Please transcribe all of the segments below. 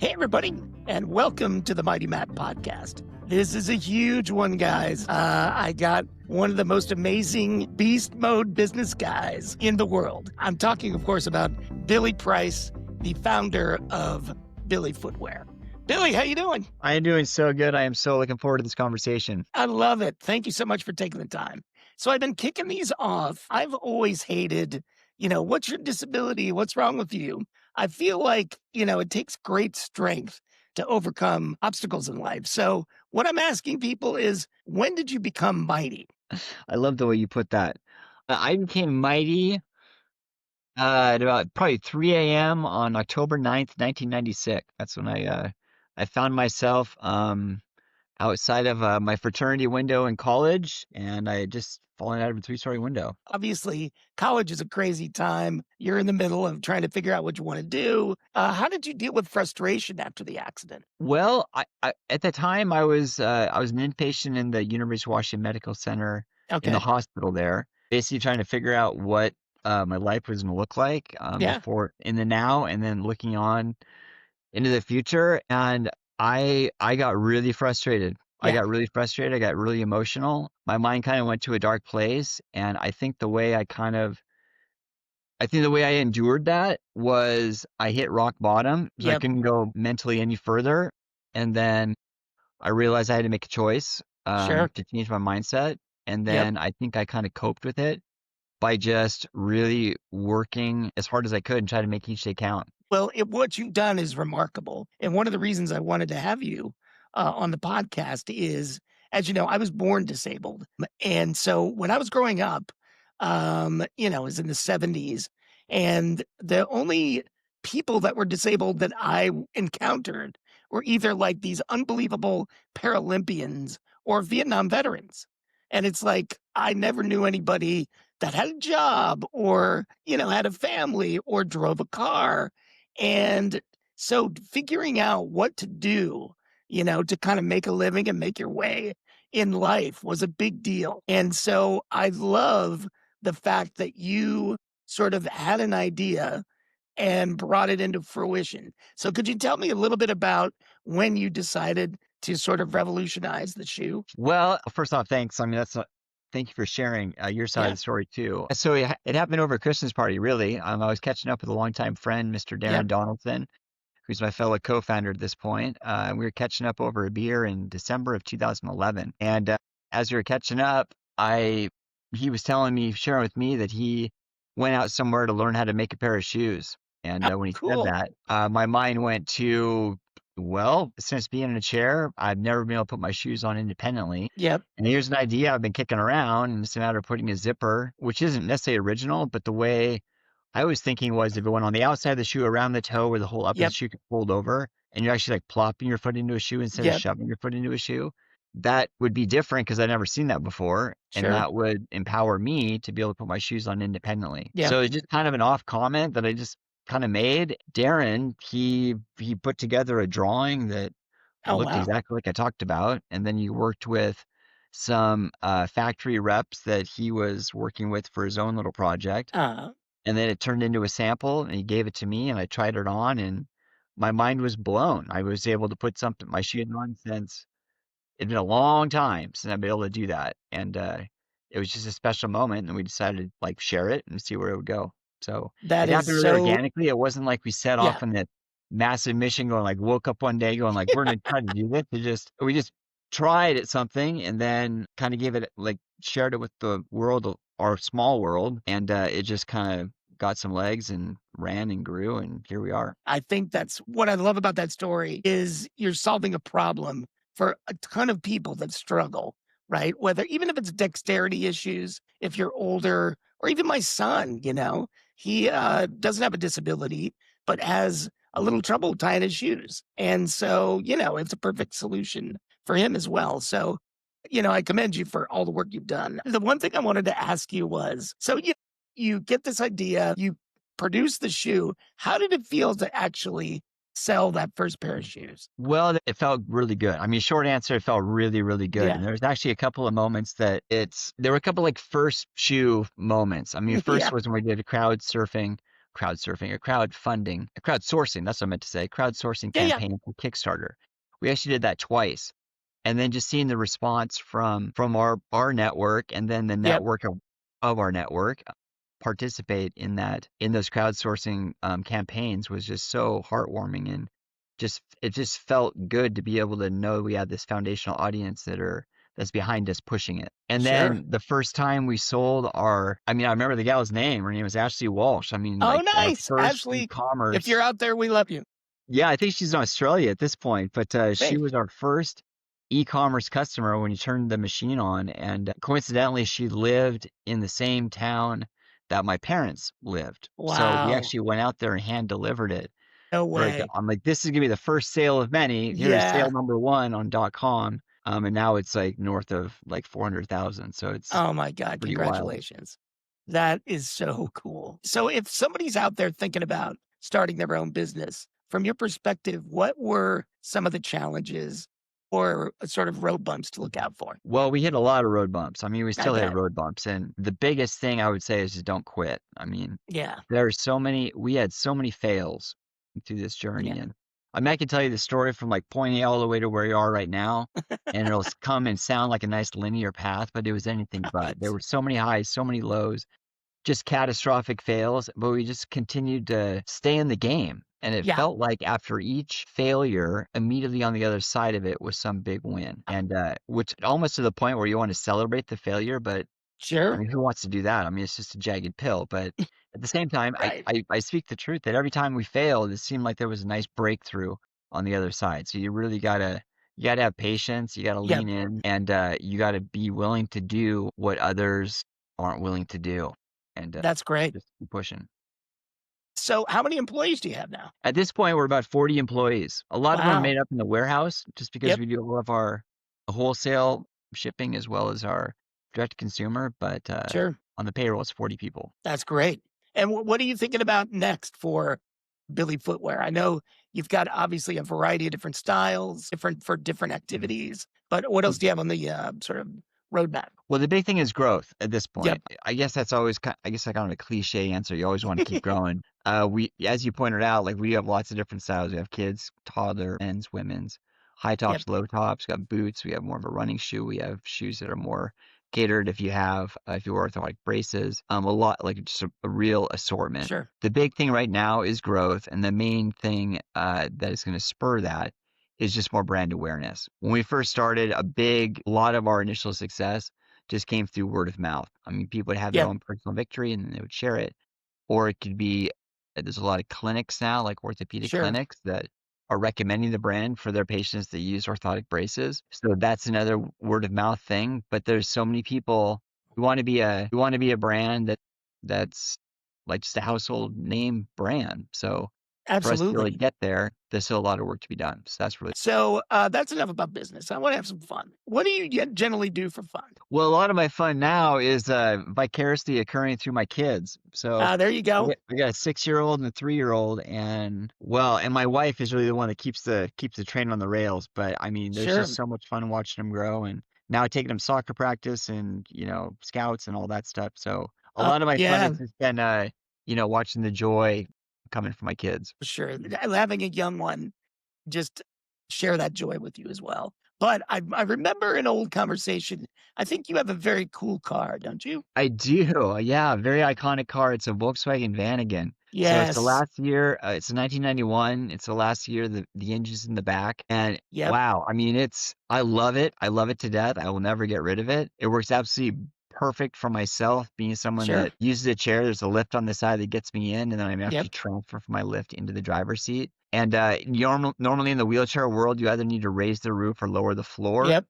Hey, everybody, and welcome to the Mighty Matt podcast. This is a huge one, guys. I got one of the most amazing beast mode business guys in the world. I'm talking, of course, about Billy Price, the founder of Billy Footwear. Billy, how you doing? I am doing so good. I am so looking forward to this conversation. I love it. Thank you so much for taking the time. So I've been kicking these off. I've always hated, what's your disability? What's wrong with you? I feel like, it takes great strength to overcome obstacles in life. So what I'm asking people is, when did you become mighty? I love the way you put that. I became mighty at about probably 3 a.m. on October 9th, 1996. That's when I found myself outside of my fraternity window in college, and I had just fallen out of a three-story window. Obviously, college is a crazy time. You're in the middle of trying to figure out what you want to do. How did you deal with frustration after the accident? Well, I at the time I was an inpatient in the University of Washington Medical Center in the Okay. hospital there, basically trying to figure out what my life was going to look like Yeah. before in the now, and then looking on into the future. And I got really frustrated. I Yeah. got really frustrated. I got really emotional. My mind kind of went to a dark place, and I think the way I endured that was I hit rock bottom, so I Yep. couldn't go mentally any further. And then I realized I had to make a choice Sure. to change my mindset. And Yep. then I think I kind of coped with it by just really working as hard as I could and try to make each day count. Well, what you've done is remarkable. And one of the reasons I wanted to have you on the podcast is, as you know, I was born disabled. And so when I was growing up, it was in the 70s. And the only people that were disabled that I encountered were either like these unbelievable Paralympians or Vietnam veterans. And it's like, I never knew anybody that had a job or, had a family or drove a car. And so figuring out what to do, to kind of make a living and make your way in life was a big deal. And so I love the fact that you sort of had an idea and brought it into fruition. So could you tell me a little bit about when you decided to sort of revolutionize the shoe? Well, first off, thanks. I mean, thank you for sharing your side of Yeah. the story too. So it happened over a Christmas party, really. I was catching up with a longtime friend, Mr. Darren Yep. Donaldson, who's my fellow co-founder at this point. We were catching up over a beer in December of 2011. And as we were catching up, he was sharing with me that he went out somewhere to learn how to make a pair of shoes. And Oh, when he said cool. that, my mind went to, well, since being in a chair, I've never been able to put my shoes on independently. Yep. And here's an idea I've been kicking around, and it's a matter of putting a zipper, which isn't necessarily original, but the way I was thinking was if it went on the outside of the shoe around the toe where the whole up of the Yep. shoe could fold over, and you're actually like plopping your foot into a shoe instead of Yep. shoving your foot into a shoe, that would be different because I'd never seen that before. And Sure. that would empower me to be able to put my shoes on independently. Yeah. So it's just kind of an off comment that I just kind of made. Darren, he put together a drawing that Oh, looked wow. exactly like I talked about. And then he worked with some factory reps that he was working with for his own little project. Uh, And then it turned into a sample, and he gave it to me, and I tried it on, and my mind was blown. I was able to put my shoes on since it'd been a long time since I've been able to do that. And it was just a special moment, and we decided to like share it and see where it would go. So that it is happened really so, organically. It wasn't like we set yeah. off on that massive mission going like woke up one day going like we're gonna try to do this. We just tried at something and then kind of gave it like shared it with the world, our small world, and it just kind of got some legs and ran and grew, and here we are. I think that's what I love about that story is you're solving a problem for a ton of people that struggle, right? Whether even if it's dexterity issues, if you're older, or even my son, he doesn't have a disability, but has a little trouble tying his shoes. And so, it's a perfect solution for him as well. So, I commend you for all the work you've done. The one thing I wanted to ask you was, so you get this idea, you produce the shoe. How did it feel to actually sell that first pair of shoes? Well, it felt really good. I mean, short answer, it felt really, really good. Yeah. And there was actually a couple of moments there were a couple like first shoe moments. I mean, first Yeah. was when we did a crowd surfing crowdsurfing, a crowdsourcing, that's what I meant to say, crowdsourcing Yeah, yeah, campaign for Kickstarter. We actually did that twice. And then just seeing the response from our network and then the yep, network of our network participate in those crowdsourcing campaigns was just so heartwarming and just it just felt good to be able to know we had this foundational audience that's behind us pushing it. And sure. then the first time we sold I mean, I remember the gal's name. Her name was Ashley Walsh. I mean, Oh, like our nice. first Ashley, if e-commerce. you're out there, we love you. Yeah, I think she's in Australia at this point, but she Great. was our first e-commerce customer when you turned the machine on. And coincidentally, she lived in the same town that my parents lived. So we Wow. actually went out there and hand delivered it. No Like way. I'm like, this is gonna be the first sale of many. Here's sale Yeah. number one on .com. And now it's like north of like 400,000. So it's Oh my God. pretty wild. Congratulations. That is so cool. So if somebody's out there thinking about starting their own business, from your perspective, what were some of the challenges or sort of road bumps to look out for? Well, we hit a lot of road bumps. I mean, we I still hit bet. road bumps, and the biggest thing I would say is just don't quit. I mean, Yeah. we had so many fails through this Yeah. journey, and I mean, I can tell you the story from like point A all the way to where you are right now, and come and sound like a nice linear path, but it was anything but. There Right. were so many highs, so many lows, just catastrophic fails, but we just continued to stay in the game. And it Yeah. felt like after each failure, immediately on the other side of it was some big win. And which almost to the point where you want to celebrate the failure, but I Sure. mean, who wants to do that? I mean, it's just a jagged pill. But at the same time, Right. I speak the truth that every time we failed, it seemed like there was a nice breakthrough on the other side. So you gotta have patience, you gotta Yep. lean in, and you gotta be willing to do what others aren't willing to do, and That's great. just keep pushing. So how many employees do you have now? At this point, we're about 40 employees. A lot of them are Wow. made up in the warehouse, just because Yep. we do all of our wholesale shipping as well as our direct to consumer. But Sure. on the payroll, it's 40 people. That's great. And what are you thinking about next for Billy Footwear? I know you've got obviously a variety of different styles, different for different activities, but what else do you have on the sort of roadmap? Well, the big thing is growth at this Yep. point. I guess that's always I guess like kind of a cliche answer. You always want to keep growing. As you pointed out, like we have lots of different styles. We have kids, toddler, men's, women's, high Yep. tops, low tops. We got boots. We have more of a running shoe. We have shoes that are more catered if you wear orthotic braces. A lot like just a real assortment. Sure. The big thing right now is growth, and the main thing that is going to spur that is just more brand awareness. When we first started, a lot of our initial success just came through word of mouth. I mean, people would have their Yep. own personal victory and then they would share it. Or it could be there's a lot of clinics now, like orthopedic Sure. clinics that are recommending the brand for their patients that use orthotic braces. So that's another word of mouth thing. But there's so many people who want to be a brand that's like just a household name brand. So for us to really Absolutely. get there, there's still a lot of work to be done. So that's really So that's enough about business. I want to have some fun. What do you generally do for fun? well, a lot of my fun now is vicariously occurring through my kids. So There you go. I got a 6-year-old and a 3-year-old, and well, and my wife is really the one that keeps the train on the rails. But I mean, there's just Sure. so much fun watching them grow, and now taking them soccer practice and scouts and all that stuff. So a lot of my fun Yeah, has just been watching the joy coming from my kids. sure. Having a young one just share that joy with you as well. But I remember an old conversation. I think you have a very cool car, don't you? I do, yeah, very iconic car. It's a Volkswagen Vanagon. So it's the Yes. last year, it's a 1991. It's the last year the engine's in the back, and Yep. wow, I mean, I love it. I love it to death. I will never get rid of it. It works absolutely perfect for myself, being someone Sure. that uses a chair. There's a lift on the side that gets me in, and then I'm Yep. actually transfer from my lift into the driver's seat. And normally in the wheelchair world, you either need to raise the roof or lower the floor Yep.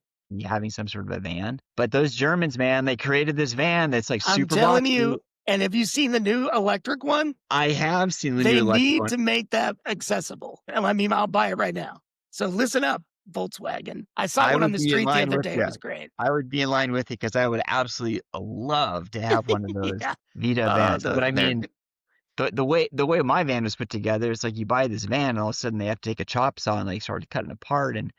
having some sort of a van. But those Germans, man, they created this van that's like I'm super telling boxy. you. And have you seen the new electric one? I have seen the new They electric need one. to make that accessible. I mean, I'll buy it right now. So listen up, Volkswagen. I saw I one on would the be in street the line other with day. It you. was great. I would be in line with you because I would absolutely love to have one of those Yeah. Vita vans. But I They're mean, the way my van was put together, it's like you buy this van and all of a sudden they have to take a chop saw and like start cutting apart. And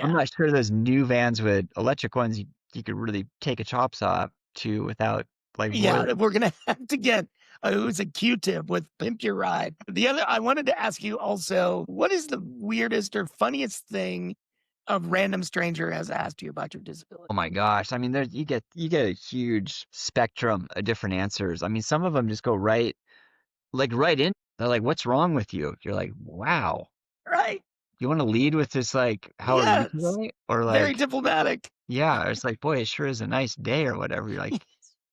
I'm yeah. not sure those new vans with electric ones you could really take a chop saw to without like Yeah. roiling. We're gonna have to get It was a Q-tip with Pimp Your Ride. The other I wanted to ask you also, what is the weirdest or funniest thing a random stranger has asked you about your Oh disability? my gosh. I mean, there's you get a huge spectrum of different answers. I mean, some of them just go right in. They're like, "What's wrong with you?" You're like, "Wow." Right. You want to lead with this like, "How are you Yes. today?" Or Very like, diplomatic. yeah, it's like, "Boy, it sure is a nice day," or whatever. You're like,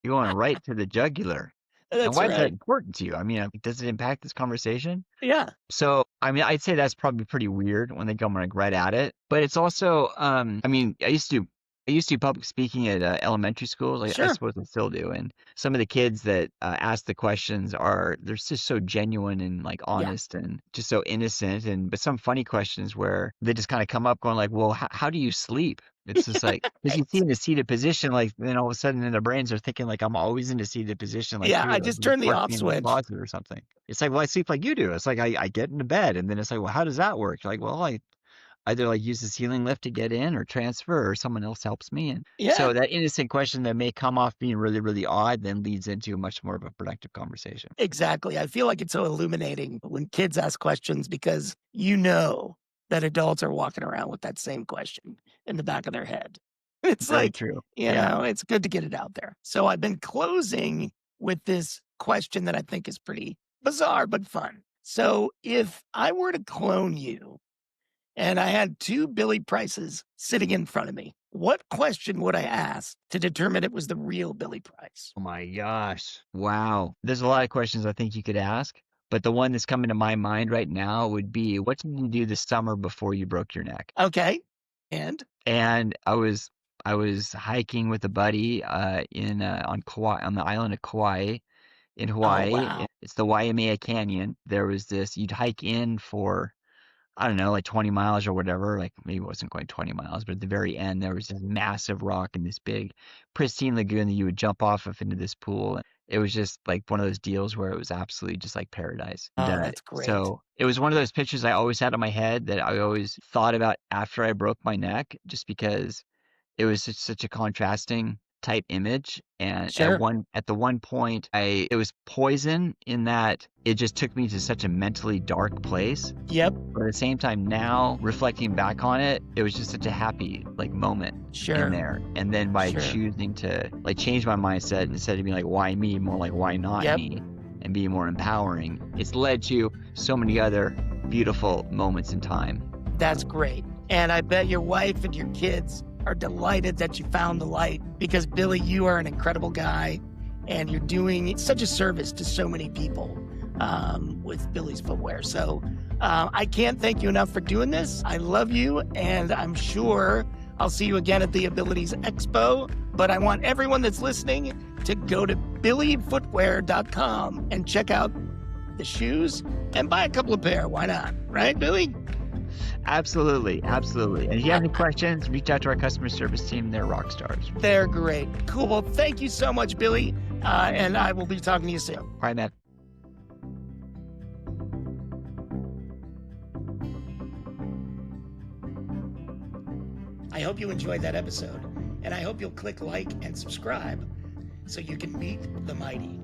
you going right to the jugular. And That's why is that right. important to you? I mean, does it impact this conversation? Yeah. So, I mean, I'd say that's probably pretty weird when they come like right at it. But it's also, I mean, I used to do public speaking at elementary schools. I Sure. suppose I still do. And some of the kids that ask the questions they're just so genuine and like Yeah. honest and just so innocent. But some funny questions where they just kind of come up going like, well, how do you sleep? It's just like, because you see Right. in a seated position, like then all of a sudden in their brains are thinking like I'm always in a seated position, like Yeah, here, I like just just turned the lock off me in the switch. closet or something. It's like, well, I sleep like you do. It's like I get into bed and then it's like, well, how does that work? Like, well, I either like use the ceiling lift to get in or transfer or someone else helps me. And Yeah. so that innocent question that may come off being really, really odd then leads into much more of a productive conversation. Exactly. I feel like it's so illuminating when kids ask questions because you know that adults are walking around with that same question in the back of their head. It's Very like, true. Yeah. it's good to get it out there. So I've been closing with this question that I think is pretty bizarre but fun. So if I were to clone you and I had two Billy Prices sitting in front of me, what question would I ask to determine it was the real Billy Price? Oh my gosh. Wow. There's a lot of questions I think you could ask, but the one that's coming to my mind right now would be, what did you do this summer before you broke your neck? Okay. And And I was hiking with a buddy in on Kauai, on the island of Kauai in oh, Hawaii. wow. It's the Waimea Canyon. There was this, you'd hike in for, I don't know, like 20 miles or whatever. Like maybe it wasn't quite 20 miles, but at the very end, there was this massive rock and this big pristine lagoon that you would jump off of into this pool. It was just like one of those deals where it was absolutely just like paradise. And Oh, that's great. so it was one of those pictures I always had in my head that I always thought about after I broke my neck, just because it was such a contrasting type image, and Sure. at the one point, I it was poison in that it just took me to such a mentally dark place, Yep. but at the same time now, reflecting back on it, it was just such a happy, like, moment in Sure. there, and then by Sure. choosing to, like, change my mindset instead of being like, "Why me?" More like, "Why not Yep. me?" and be more empowering, it's led to so many other beautiful moments in time. That's great. And I bet your wife and your kids are delighted that you found the light because, Billy, you are an incredible guy and you're doing such a service to so many people with Billy's Footwear. So I can't thank you enough for doing this. I love you, and I'm sure I'll see you again at the Abilities Expo. But I want everyone that's listening to go to billyfootwear.com and check out the shoes and buy a couple of pair. Why not? Right, Billy? Absolutely, absolutely. And if you have any questions, reach out to our customer service team. They're rock stars. They're great. Cool. Well, thank you so much, Billy. And I will be talking to you soon. All right, man. I hope you enjoyed that episode, and I hope you'll click like and subscribe so you can meet the mighty.